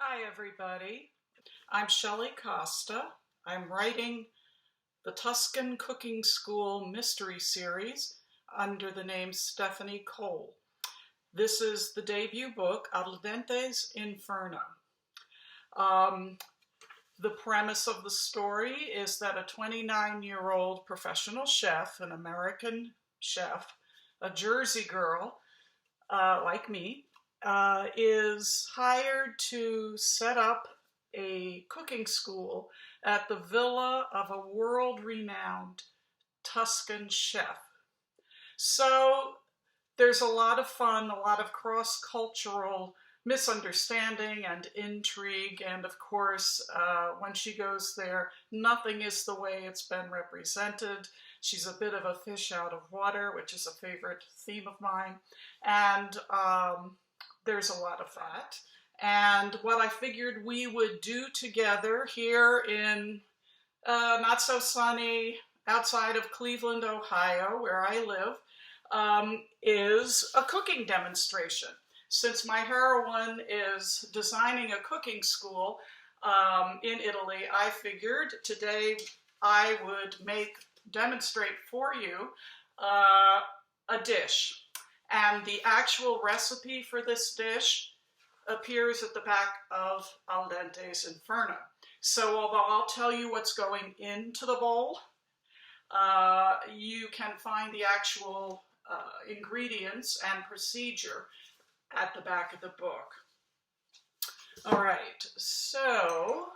Hi everybody, I'm Shelley Costa. I'm writing the Tuscan Cooking School Mystery Series under the name Stephanie Cole. This is the debut book, Dente's Inferno. The premise of the story is that a 29-year-old professional chef, an American chef, a Jersey girl like me, is hired to set up a cooking school at the villa of a world-renowned Tuscan chef. So there's a lot of fun, a lot of cross-cultural misunderstanding and intrigue, and of course, when she goes there, nothing is the way it's been represented. She's a bit of a fish out of water, which is a favorite theme of mine, and there's a lot of that. And what I figured we would do together here in not so sunny outside of Cleveland, Ohio, where I live, is a cooking demonstration. Since my heroine is designing a cooking school in Italy, I figured today I would demonstrate for you a dish. And the actual recipe for this dish appears at the back of Al Dente's Inferno. So although I'll tell you what's going into the bowl, you can find the actual ingredients and procedure at the back of the book. All right, so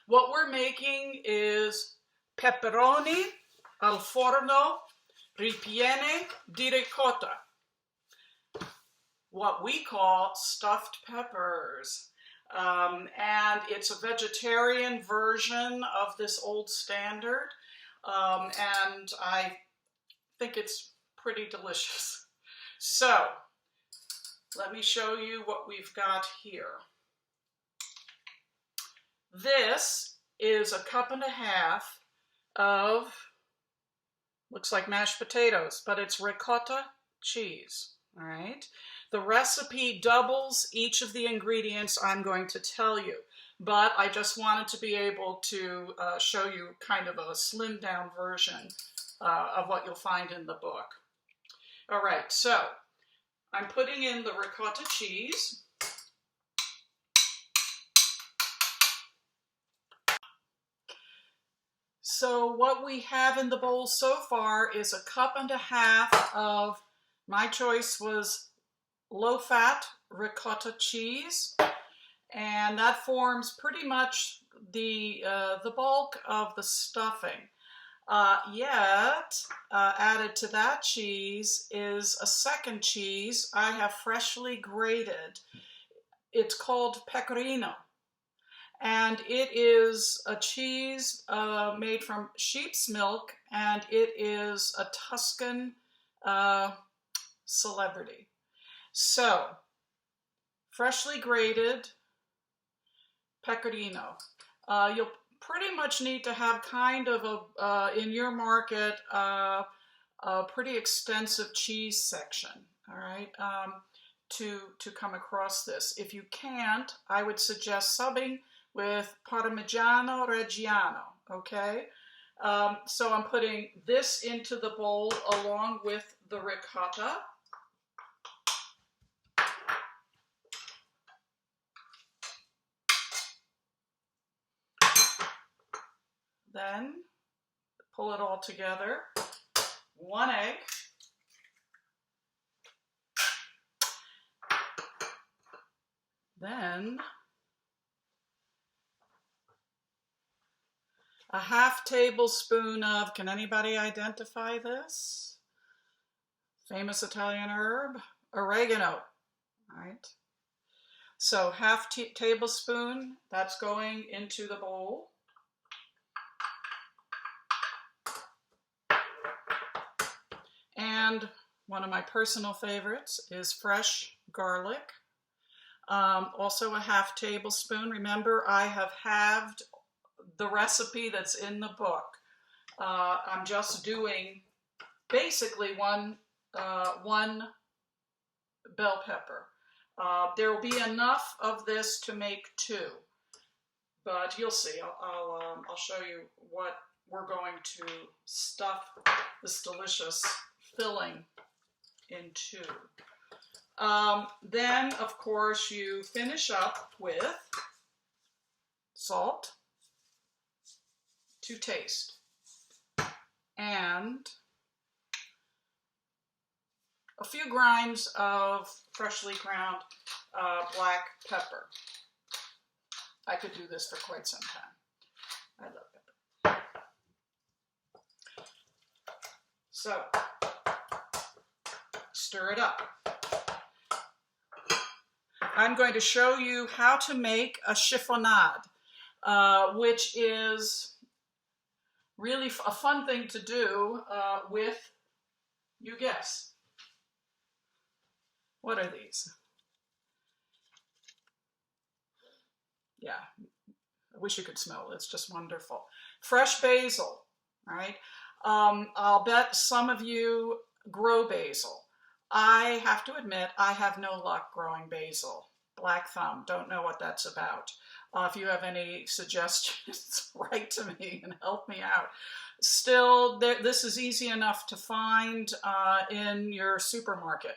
what we're making is pepperoni al forno ripiene di ricotta, what we call stuffed peppers. And it's a vegetarian version of this old standard, and I think it's pretty delicious. So let me show you what we've got here. This is a cup and a half of, looks like mashed potatoes, but it's ricotta cheese, all right? The recipe doubles each of the ingredients I'm going to tell you, but I just wanted to be able to show you kind of a slimmed down version of what you'll find in the book. All right, so I'm putting in the ricotta cheese. So what we have in the bowl so far is a cup and a half of, my choice was low-fat ricotta cheese, and that forms pretty much the bulk of the stuffing. Yet, added to that cheese is a second cheese I have freshly grated. It's called pecorino, and it is a cheese made from sheep's milk, and it is a Tuscan celebrity. So, freshly grated pecorino. You'll pretty much need to have kind of in your market, a pretty extensive cheese section, all right, to come across this. If you can't, I would suggest subbing with Parmigiano Reggiano, okay? So I'm putting this into the bowl along with the ricotta. Then pull it all together. 1 egg. Then a half tablespoon of, can anybody identify this? Famous Italian herb, oregano, all right? So half tablespoon, that's going into the bowl. And one of my personal favorites is fresh garlic. Also a half tablespoon. Remember, I have halved the recipe that's in the book. I'm just doing basically one bell pepper. There will be enough of this to make 2, but you'll see. I'll show you what we're going to stuff this delicious filling into. Then, of course, you finish up with salt to taste and a few grinds of freshly ground black pepper. I could do this for quite some time. I love pepper. So, stir it up. I'm going to show you how to make a chiffonade, which is really a fun thing to do with, you guess. What are these? Yeah, I wish you could smell it. It's just wonderful. Fresh basil, right? I'll bet some of you grow basil. I have to admit, I have no luck growing basil. Black thumb, don't know what that's about. If you have any suggestions, write to me and help me out. Still, this is easy enough to find in your supermarket.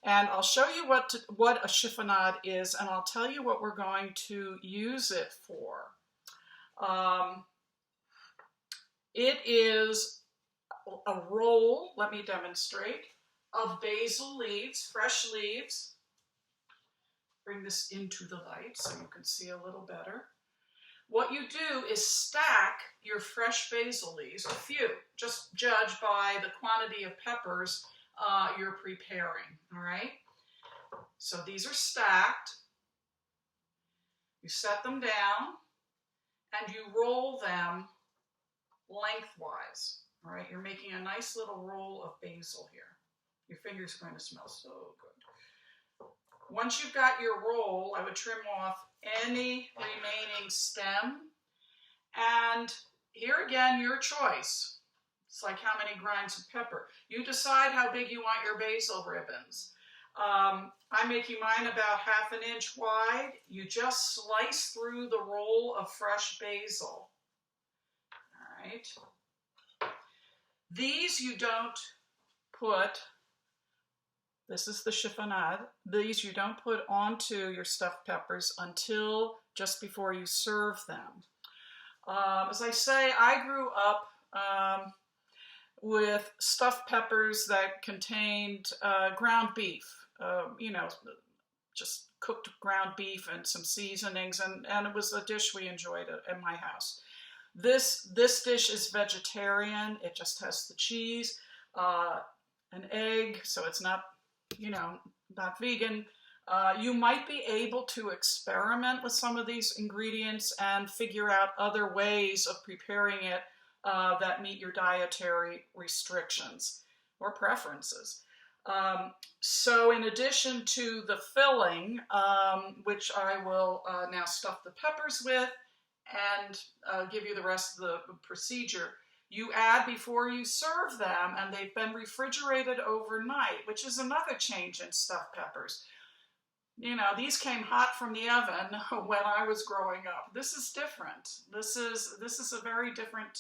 And I'll show you what a chiffonade is, and I'll tell you what we're going to use it for. It is a roll, let me demonstrate, of basil leaves, fresh leaves. Bring this into the light so you can see a little better. What you do is stack your fresh basil leaves, a few, just judge by the quantity of peppers you're preparing, all right? So these are stacked. You set them down and you roll them lengthwise, all right? You're making a nice little roll of basil here. Your finger's going to smell so good. Once you've got your roll, I would trim off any remaining stem. And here again, your choice. It's like how many grinds of pepper. You decide how big you want your basil ribbons. I'm making mine about ½ an inch wide. You just slice through the roll of fresh basil. All right. These you don't put, this is the chiffonade, these you don't put onto your stuffed peppers until just before you serve them. As I say, I grew up with stuffed peppers that contained ground beef, you know, just cooked ground beef and some seasonings, and it was a dish we enjoyed at my house. This dish is vegetarian. It just has the cheese, an egg, so it's not, you know, not vegan. You might be able to experiment with some of these ingredients and figure out other ways of preparing it that meet your dietary restrictions or preferences. So in addition to the filling, which I will now stuff the peppers with and give you the rest of the procedure, you add before you serve them, and they've been refrigerated overnight, which is another change in stuffed peppers. You know, these came hot from the oven when I was growing up. This is different. This is a very different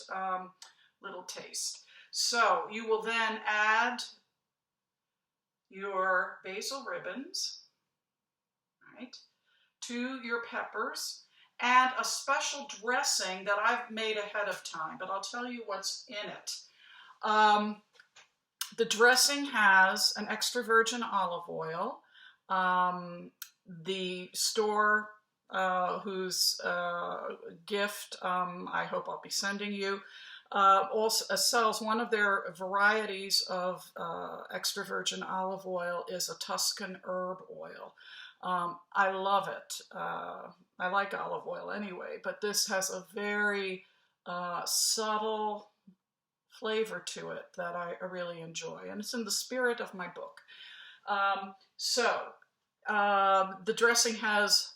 little taste. So you will then add your basil ribbons, right, to your peppers, and a special dressing that I've made ahead of time, but I'll tell you what's in it. The dressing has an extra virgin olive oil. The store whose gift I hope I'll be sending you also sells one of their varieties of extra virgin olive oil is a Tuscan herb oil. I love it. I like olive oil anyway, but this has a very subtle flavor to it that I really enjoy, and it's in the spirit of my book. The dressing has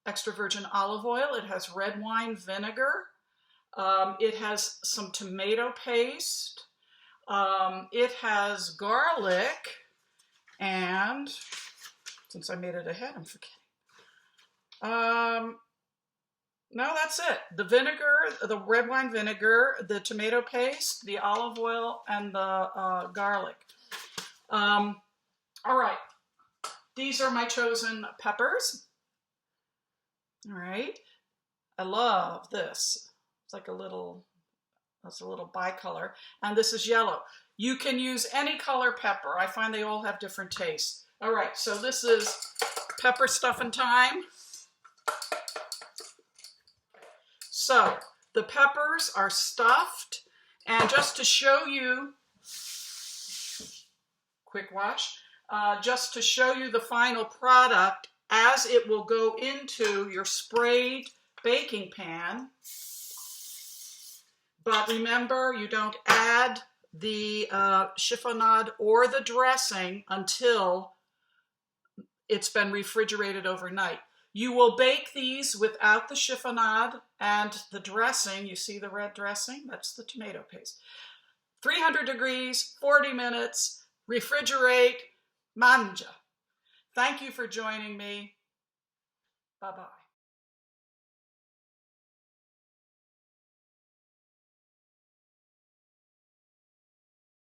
extra virgin olive oil. It has red wine vinegar. It has some tomato paste. It has garlic and Since I made it ahead, I'm forgetting. No, that's it. The vinegar, the red wine vinegar, the tomato paste, the olive oil, and the garlic. All right. These are my chosen peppers. All right. I love this. It's like a little, that's a little bicolor. And this is yellow. You can use any color pepper. I find they all have different tastes. All right, so this is pepper stuffing time. So the peppers are stuffed, and just to show you, quick wash, just to show you the final product as it will go into your sprayed baking pan. But remember, you don't add the chiffonade or the dressing until it's been refrigerated overnight. You will bake these without the chiffonade and the dressing. You see the red dressing? That's the tomato paste. 300 degrees, 40 minutes, refrigerate, mangia. Thank you for joining me. Bye-bye.